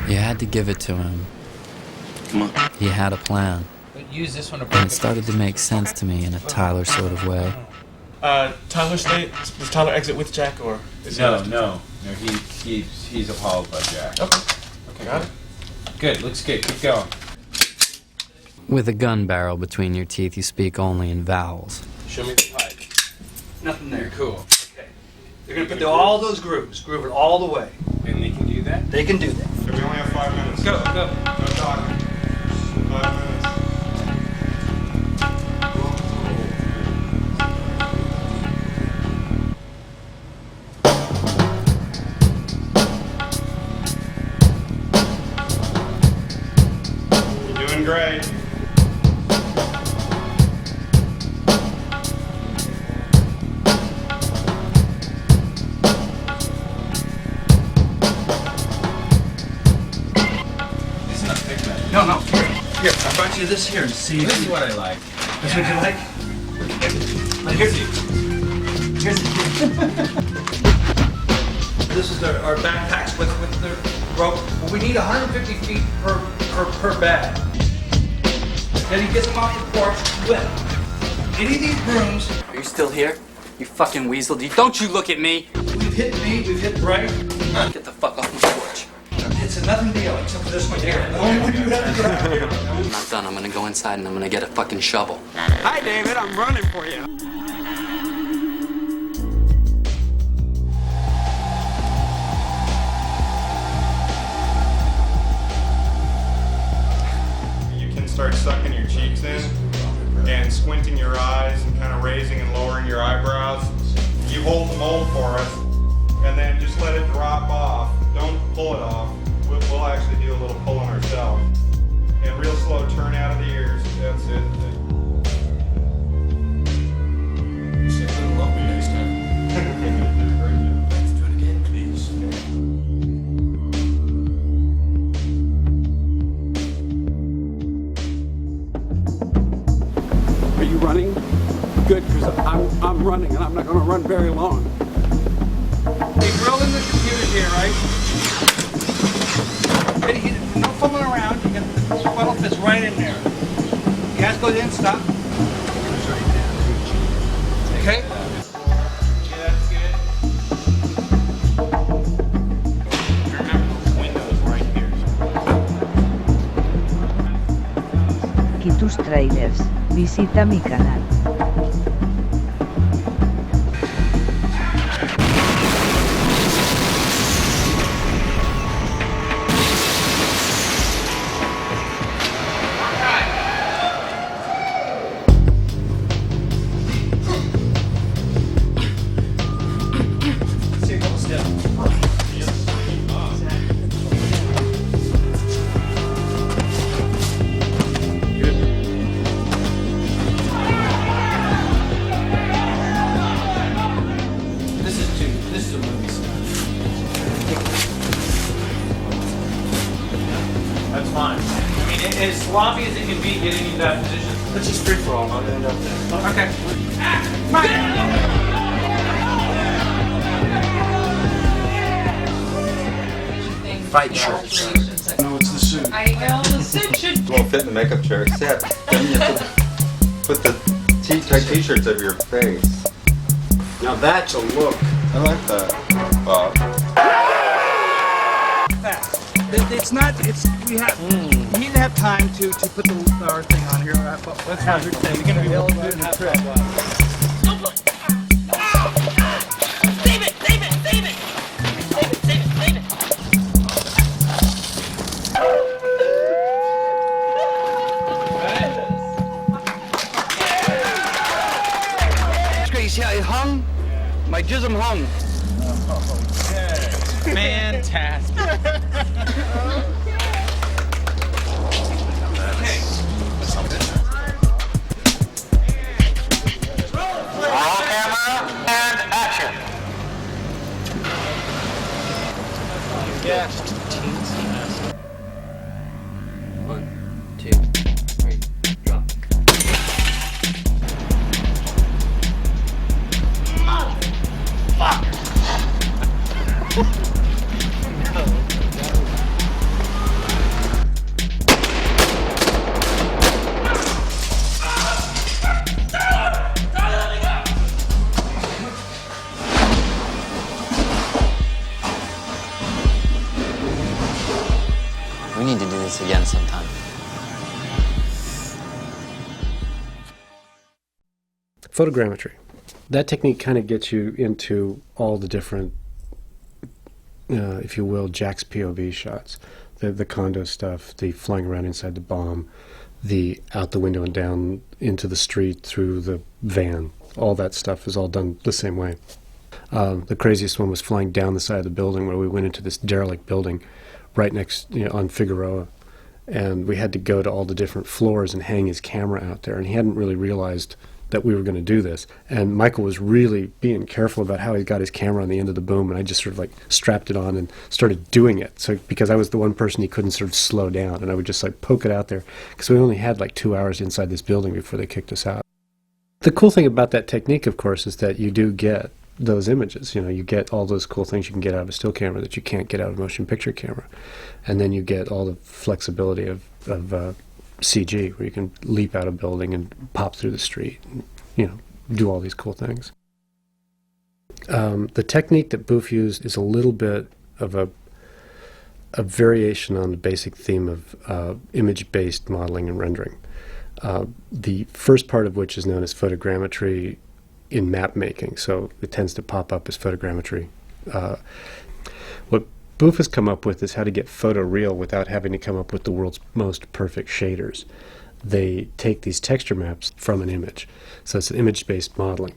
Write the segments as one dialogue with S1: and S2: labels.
S1: You had to give it to him.
S2: Come on.
S1: He had a plan.
S3: Use this one to
S1: And it started to make sense to me in a Tyler sort of way.
S4: Tyler stay? Does Tyler exit with Jack or? Is
S5: No. He's appalled by Jack.
S4: Okay. Got it.
S5: Good. Looks good. Keep going.
S1: With a gun barrel between your teeth, you speak only in vowels.
S4: Show me the pipe.
S3: Nothing there.
S5: Cool.
S3: Okay. They're gonna put all those grooves, groove it all the way.
S5: And they can do that?
S3: They can do that.
S4: So we only have 5 minutes.
S5: Go.
S4: No talking. 5 minutes. You're doing great.
S3: No. Here, I brought you this here to see.
S5: This is what I like.
S3: That's what you like? Here's This is our backpacks with the rope. Well, we need 150 feet per bag. Then he gets them off the porch with any of these brooms.
S1: Are you still here? You fucking weasel. Don't you look at me!
S3: We've hit me, we've hit Bryce.
S1: Get the fuck off my porch.
S3: It's a nothing deal except for this one here. The only one you have to get out here.
S1: I'm not done. I'm gonna go inside and I'm gonna get a fucking shovel.
S6: Hi, David. I'm running for you.
S4: You can start sucking your cheeks in and squinting your eyes and kind of raising and lowering your eyebrows. You hold the mold for us and then just let it drop off. Don't pull it off. We'll actually do a little pulling ourselves. And real slow turn out of the ears. That's it.
S2: Say a little love me next time. Let's do it again, please.
S6: Are you running? Good, because I'm running, and I'm not going to run very long.
S3: They drill in the computer here, right? No fumbling around. You get the funnel fits right in there. Gas goes in, stop. Okay?
S4: Yeah, that's good. Remember those windows right here.
S7: Aquí tus trailers. Visita mi canal.
S3: This is a movie stuff.
S4: That's fine.
S3: I mean, as sloppy as it can be getting into that position.
S4: Let's just free for all. I'll end up there.
S3: Okay.
S1: Fight shirts.
S4: No, it's the suit.
S8: I know, the suit should.
S9: Won't fit in the makeup chair, except then you have to put the tight t-shirts over your face.
S4: Now that's a look.
S9: I like that, Bob.
S3: Fast. It's not. We need to have time to put our thing on here. Let's have your thing. You're gonna be able to do it in a trip. You see how it hung? My jism hung.
S5: Fantastic.
S9: Roll camera and action.
S3: Yeah.
S1: 1, 2, 3, drop. We need to do this again sometime.
S8: Photogrammetry. That technique kind of gets you into all the different, if you will, Jack's POV shots. The condo stuff, the flying around inside the bomb, the out the window and down into the street through the van. All that stuff is all done the same way. The craziest one was flying down the side of the building where we went into this derelict building right next, on Figueroa. And we had to go to all the different floors and hang his camera out there. And he hadn't really realized that we were going to do this. And Michael was really being careful about how he got his camera on the end of the boom, and I just sort of like strapped it on and started doing it. So because I was the one person he couldn't sort of slow down, and I would just like poke it out there because we only had like 2 hours inside this building before they kicked us out. The cool thing about that technique, of course, is that you do get those images. You get all those cool things you can get out of a still camera that you can't get out of a motion picture camera. And then you get all the flexibility of CG, where you can leap out a building and pop through the street and, do all these cool things. The technique that Boof used is a little bit of a variation on the basic theme of image-based modeling and rendering. The first part of which is known as photogrammetry in map making, so it tends to pop up as photogrammetry. What Boof has come up with is how to get photoreal without having to come up with the world's most perfect shaders. They take these texture maps from an image, so it's an image-based modeling.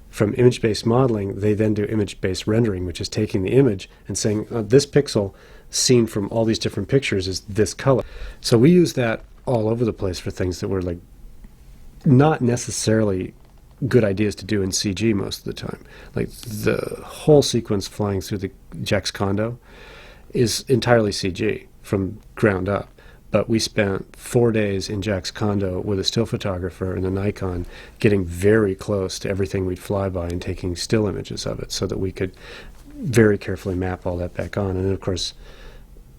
S8: From image-based modeling, they then do image-based rendering, which is taking the image and saying, this pixel seen from all these different pictures is this color. So we use that all over the place for things that were like not necessarily good ideas to do in CG most of the time. Like the whole sequence flying through the Jack's condo is entirely CG from ground up. But we spent 4 days in Jack's condo with a still photographer and a Nikon getting very close to everything we'd fly by and taking still images of it so that we could very carefully map all that back on. And then, of course,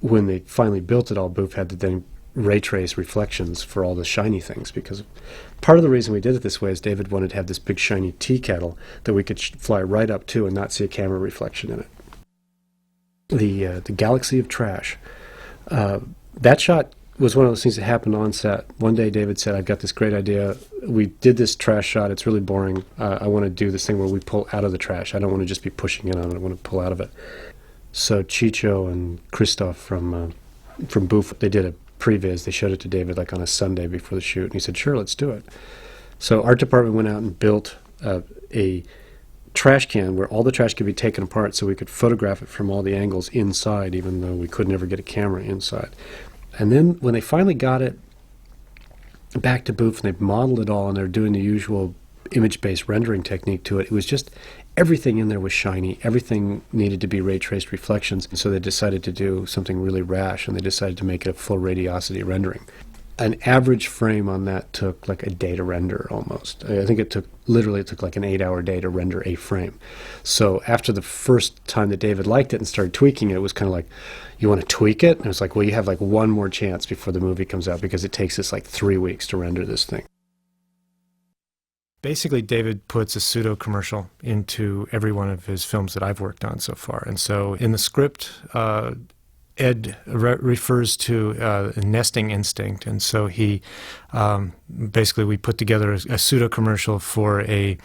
S8: when they finally built it all, Boof had to then ray trace reflections for all the shiny things, because part of the reason we did it this way is David wanted to have this big shiny tea kettle that we could fly right up to and not see a camera reflection in it. The Galaxy of Trash. That shot was one of those things that happened on set. One day David said, I've got this great idea. We did this trash shot. It's really boring. I want to do this thing where we pull out of the trash. I don't want to just be pushing in on it. I want to pull out of it. So Chicho and Christoph from Boof, they did a previs. They showed it to David like on a Sunday before the shoot. And he said, sure, let's do it. So art department went out and built a trash can where all the trash could be taken apart so we could photograph it from all the angles inside, even though we could never get a camera inside. And then when they finally got it back to Boof and they modeled it all and they're doing the usual image-based rendering technique to it, it was just everything in there was shiny. Everything needed to be ray-traced reflections. And so they decided to do something really rash, and they decided to make it a full radiosity rendering. An average frame on that took like a day to render almost. I think it took like an 8-hour day to render a frame. So after the first time that David liked it and started tweaking it, it was kind of like, you want to tweak it? And it was like, well, you have like one more chance before the movie comes out because it takes us like 3 weeks to render this thing.
S10: Basically, David puts a pseudo commercial into every one of his films that I've worked on so far. And so in the script, Ed refers to a nesting instinct, and so he basically we put together a pseudo commercial for a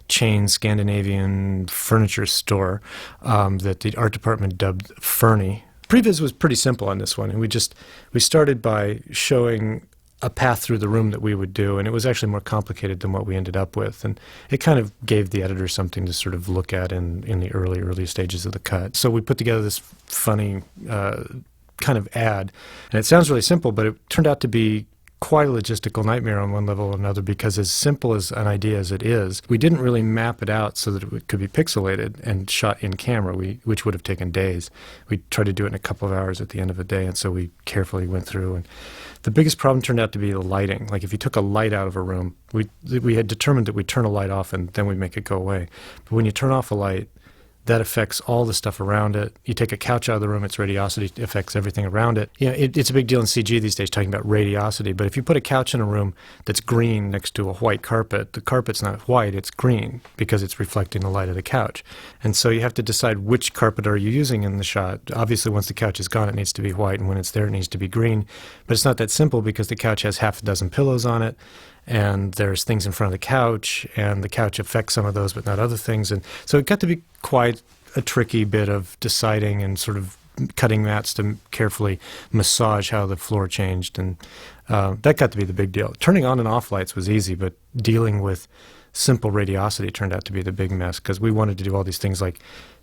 S10: chain Scandinavian furniture store that the art department dubbed Fernie. Previs was pretty simple on this one, and we started by showing a path through the room that we would do, and it was actually more complicated than what we ended up with, and it kind of gave the editor something to sort of look at in the early stages of the cut. So we put together this funny kind of ad, and it sounds really simple, but it turned out to be quite a logistical nightmare on one level or another, because as simple as an idea as it is, we didn't really map it out so that it could be pixelated and shot in camera, which would have taken days. We tried to do it in a couple of hours at the end of a day, and so we carefully went through. And the biggest problem turned out to be the lighting. Like if you took a light out of a room, we had determined that we'd turn a light off and then we'd make it go away. But when you turn off a light, that affects all the stuff around it. You take a couch out of the room, its radiosity affects everything around it. You know, it's a big deal in CG these days talking about radiosity, but if you put a couch in a room that's green next to a white carpet, the carpet's not white, it's green because it's reflecting the light of the couch. And so you have to decide which carpet are you using in the shot. Obviously, once the couch is gone, it needs to be white, and when it's there, it needs to be green. But it's not that simple because the couch has half a dozen pillows on it, and there's things in front of the couch, and the couch affects some of those but not other things. And so it got to be quite a tricky bit of deciding and sort of cutting mats to carefully massage how the floor changed. And that got to be the big deal. Turning on and off lights was easy, but dealing with simple radiosity turned out to be the big mess because we wanted to do all these things like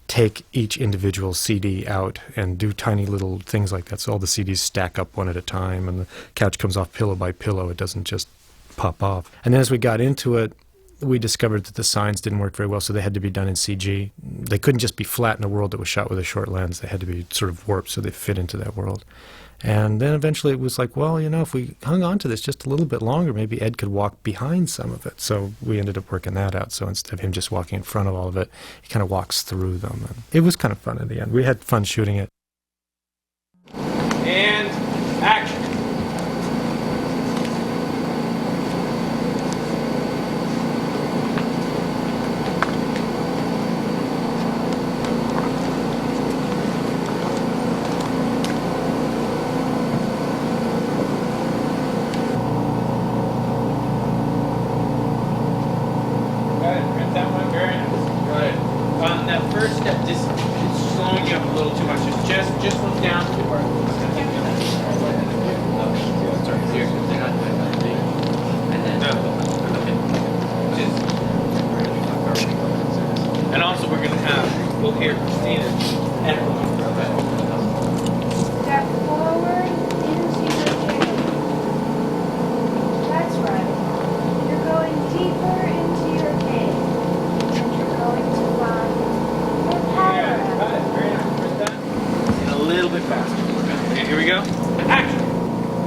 S10: take each individual CD out and do tiny little things like that. So all the CDs stack up one at a time, and the couch comes off pillow by pillow. It doesn't just pop off. And then as we got into it, we discovered that the signs didn't work very well, so they had to be done in CG. They couldn't just be flat in a world that was shot with a short lens. They had to be sort of warped so they fit into that world. And then eventually it was like, well, you know, if we hung on to this just a little bit longer, maybe Ed could walk behind some of it. So we ended up working that out. So instead of him just walking in front of all of it, he kind of walks through them. And it was kind of fun in the end. We had fun shooting it.
S3: And action. First step, just slowing you up a little too much. Just look down to the bar. And also we're gonna have, we'll hear Christina echoing.
S11: Step forward into your cave. That's right. You're going deeper into your cave. And you're going to find your power.
S3: Got it. Very nice. Where's that? And a little bit faster. Okay, here we go. Action.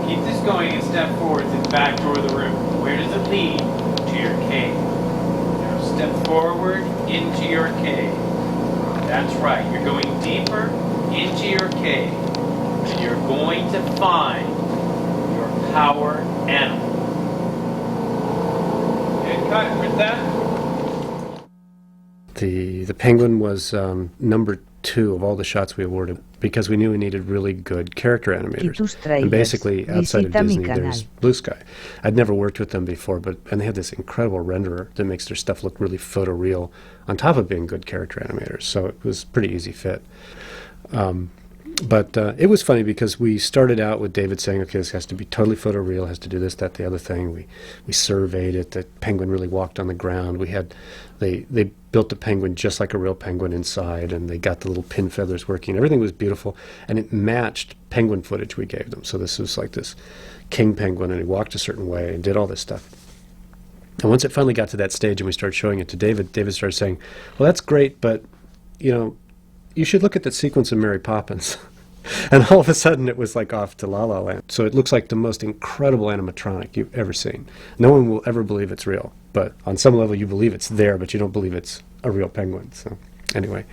S3: Keep this going and step forward to the back door of the room. Where does it lead? To your cave. Now step forward into your cave. That's right. You're going deeper into your cave. And you're going to find your power animal. Okay, cut. Where's that?
S8: The penguin was number 2 of all the shots we awarded because we knew we needed really good character animators. And basically, outside of Disney, there's Blue Sky. I'd never worked with them before, and they have this incredible renderer that makes their stuff look really photoreal on top of being good character animators. So it was a pretty easy fit. But it was funny because we started out with David saying, okay, this has to be totally photoreal, has to do this, that, the other thing. We surveyed it. The penguin really walked on the ground. They built the penguin just like a real penguin inside, and they got the little pin feathers working. Everything was beautiful, and it matched penguin footage we gave them. So this was like this king penguin, and he walked a certain way and did all this stuff. And once it finally got to that stage and we started showing it to David, David started saying, well, that's great, but, you know, you should look at that sequence of Mary Poppins. And all of a sudden it was like off to La La Land. So it looks like the most incredible animatronic you've ever seen. No one will ever believe it's real, but on some level you believe it's there, but you don't believe it's a real penguin. So anyway,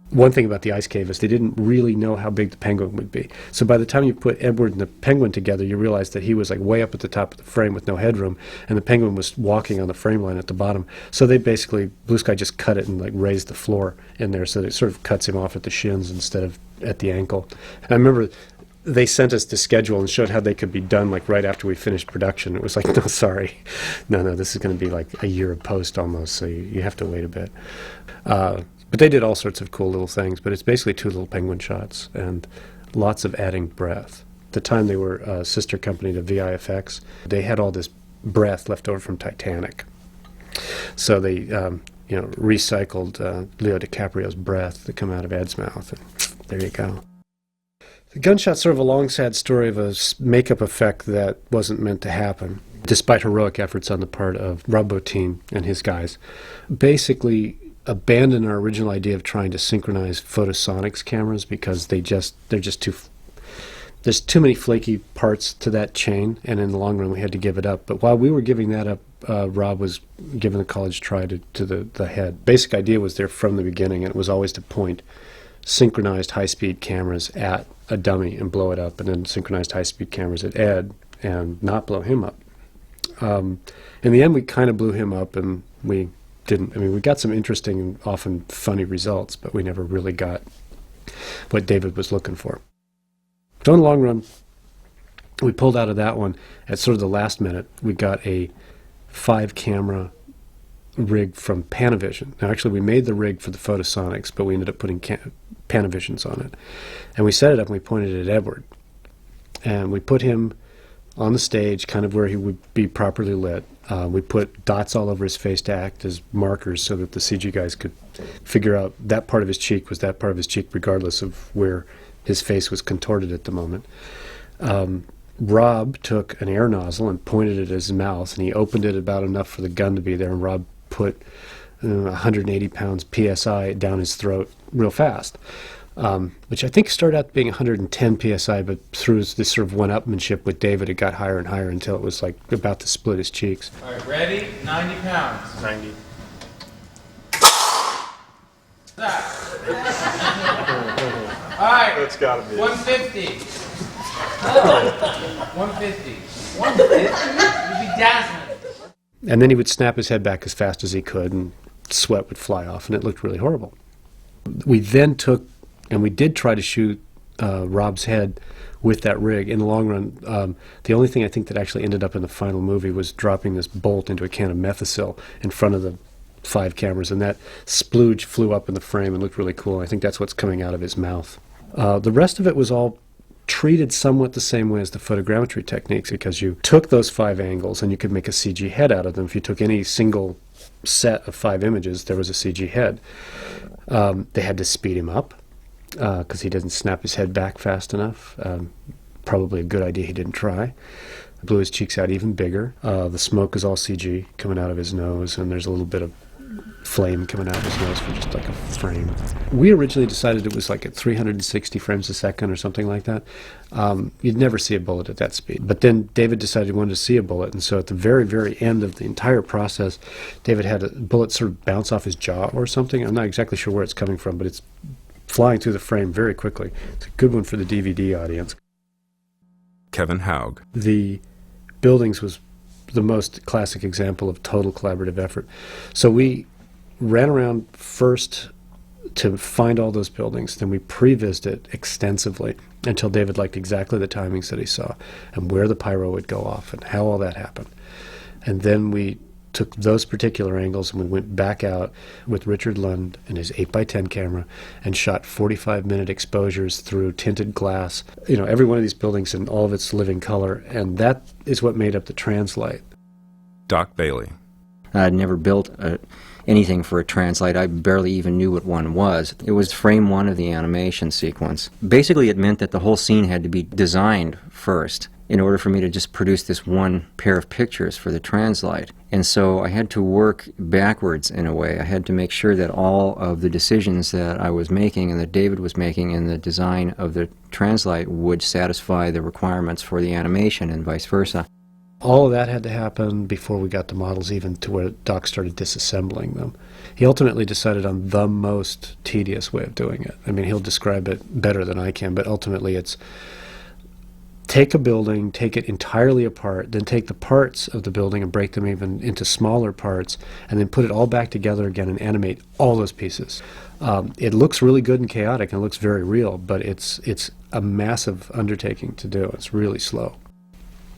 S8: one thing about the ice cave is they didn't really know how big the penguin would be. So by the time you put Edward and the penguin together, you realize that he was like way up at the top of the frame with no headroom, and the penguin was walking on the frame line at the bottom. So they basically, Blue Sky just cut it and like raised the floor in there so that it sort of cuts him off at the shins instead of at the ankle. And I remember they sent us the schedule and showed how they could be done like right after we finished production. It was like, no, sorry. No, this is going to be like a year of post almost, so you have to wait a bit. But they did all sorts of cool little things, but it's basically 2 little penguin shots and lots of adding breath. At the time they were a sister company to VIFX, they had all this breath left over from Titanic. So they recycled Leo DiCaprio's breath that come out of Ed's mouth, and there you go. The gunshot's sort of a long, sad story of a makeup effect that wasn't meant to happen, despite heroic efforts on the part of Rob Bottin and his guys. Basically abandoned our original idea of trying to synchronize Photosonics cameras because there's too many flaky parts to that chain, and in the long run we had to give it up. But while we were giving that up, Rob was giving the college try to the head. Basic idea was there from the beginning, and it was always to point synchronized high-speed cameras at a dummy and blow it up, and then synchronized high-speed cameras at Ed and not blow him up. In the end, we kind of blew him up, and we didn't. I mean, we got some interesting and often funny results, but we never really got what David was looking for. So in the long run, we pulled out of that one at sort of the last minute. We got a 5-camera rig from Panavision. Now, actually, we made the rig for the Photosonics, but we ended up putting Panavisions on it. And we set it up and we pointed it at Edward. And we put him on the stage, kind of where he would be properly lit. We put dots all over his face to act as markers so that the CG guys could figure out that part of his cheek was that part of his cheek regardless of where his face was contorted at the moment. Rob took an air nozzle and pointed it at his mouth, and he opened it about enough for the gun to be there, and Rob put 180 pounds PSI down his throat real fast, which I think started out being 110 PSI, but through this sort of one-upmanship with David, it got higher and higher until it was like about to split his cheeks.
S3: All right, ready? 90 pounds.
S4: 90.
S3: All right.
S4: That's gotta be
S3: 150. 150. 150? You'd be dazzling.
S8: And then he would snap his head back as fast as he could, and sweat would fly off, and it looked really horrible. We then took, and we did try to shoot Rob's head with that rig. In the long run, the only thing I think that actually ended up in the final movie was dropping this bolt into a can of Methicil in front of the 5 cameras, and that splooge flew up in the frame and looked really cool. I think that's what's coming out of his mouth. The rest of it was all treated somewhat the same way as the photogrammetry techniques, because you took those 5 angles and you could make a CG head out of them. If you took any single set of 5 images, there was a CG head. They had to speed him up because he didn't snap his head back fast enough. Probably a good idea he didn't try. Blew his cheeks out even bigger. The smoke is all CG coming out of his nose, and there's a little bit of flame coming out of his nose for just like a frame. We originally decided it was like at 360 frames a second or something like that. You'd never see a bullet at that speed. But then David decided he wanted to see a bullet, and so at the very, very end of the entire process, David had a bullet sort of bounce off his jaw or something. I'm not exactly sure where it's coming from, but it's flying through the frame very quickly. It's a good one for the DVD audience.
S12: Kevin Haug.
S8: The buildings was the most classic example of total collaborative effort. So we ran around first to find all those buildings, then we pre-visited extensively until David liked exactly the timings that he saw and where the pyro would go off and how all that happened. And then we took those particular angles and we went back out with Richard Lund and his 8x10 camera and shot 45-minute exposures through tinted glass. You know, every one of these buildings in all of its living color, and that is what made up the translite.
S12: Doc Bailey.
S13: I'd never built anything for a translite. I barely even knew what one was. It was frame 1 of the animation sequence. Basically, it meant that the whole scene had to be designed first in order for me to just produce this one pair of pictures for the translite. And so I had to work backwards in a way. I had to make sure that all of the decisions that I was making and that David was making in the design of the translite would satisfy the requirements for the animation and vice versa.
S8: All of that had to happen before we got the models even to where Doc started disassembling them. He ultimately decided on the most tedious way of doing it. I mean, he'll describe it better than I can, but ultimately it's take a building, take it entirely apart, then take the parts of the building and break them even into smaller parts, and then put it all back together again and animate all those pieces. It looks really good and chaotic and it looks very real, but it's a massive undertaking to do. It's really slow.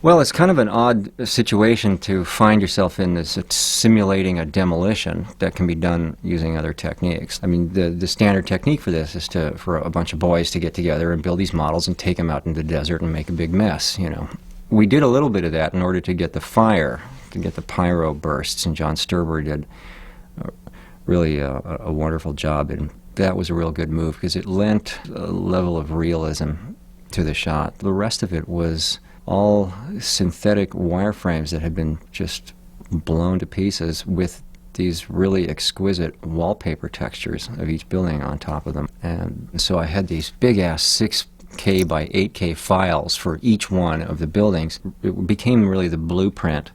S13: Well, it's kind of an odd situation to find yourself in this simulating a demolition that can be done using other techniques. I mean, the standard technique for this is for a bunch of boys to get together and build these models and take them out into the desert and make a big mess, you know. We did a little bit of that in order to get the fire, to get the pyro bursts, and John Sturber did really a wonderful job, and that was a real good move because it lent a level of realism to the shot. The rest of it was all synthetic wireframes that had been just blown to pieces with these really exquisite wallpaper textures of each building on top of them. And so I had these big-ass 6K by 8K files for each one of the buildings. It became really the blueprint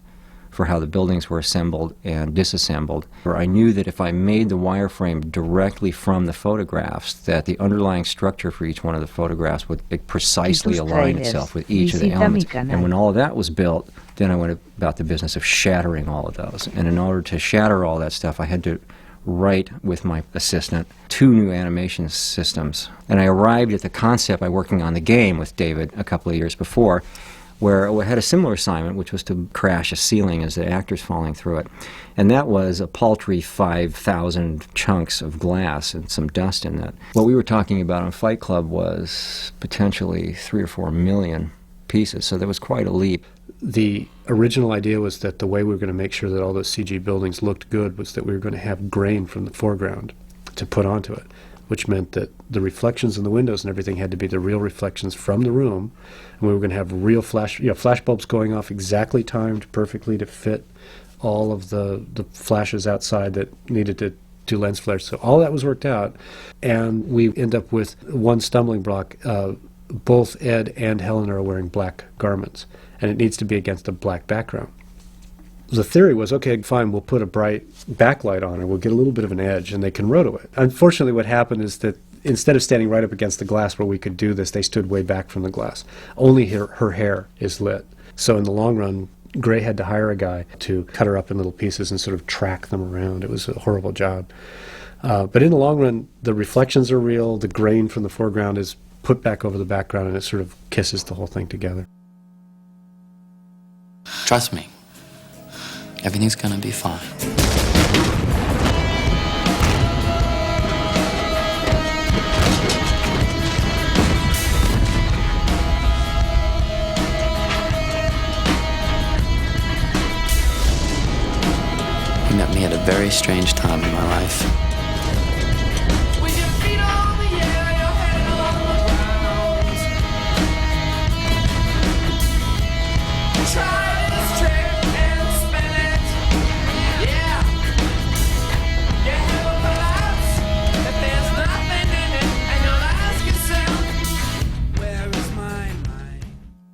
S13: for how the buildings were assembled and disassembled. Where I knew that if I made the wireframe directly from the photographs, that the underlying structure for each one of the photographs would precisely align itself with each of the elements. And when all of that was built, then I went about the business of shattering all of those. And in order to shatter all that stuff, I had to write with my assistant 2 new animation systems. And I arrived at the concept by working on the game with David a couple of years before, where I had a similar assignment, which was to crash a ceiling as the actor's falling through it. And that was a paltry 5,000 chunks of glass and some dust in that. What we were talking about on Fight Club was potentially 3 or 4 million pieces, so there was quite a leap.
S8: The original idea was that the way we were going to make sure that all those CG buildings looked good was that we were going to have grain from the foreground to put onto it, which meant that the reflections in the windows and everything had to be the real reflections from the room, and we were going to have real flash bulbs going off exactly timed perfectly to fit all of the flashes outside that needed to do lens flares. So all that was worked out, and we end up with one stumbling block. Both Ed and Helen are wearing black garments, and it needs to be against a black background. The theory was, okay, fine, we'll put a bright backlight on it, we'll get a little bit of an edge, and they can roto it. Unfortunately, what happened is that instead of standing right up against the glass where we could do this, they stood way back from the glass. Only her hair is lit. So in the long run, Gray had to hire a guy to cut her up in little pieces and sort of track them around. It was a horrible job. But in the long run, the reflections are real, the grain from the foreground is put back over the background, and it sort of kisses the whole thing together.
S1: Trust me. Everything's gonna be fine. You met me at a very strange time in my life.
S11: Try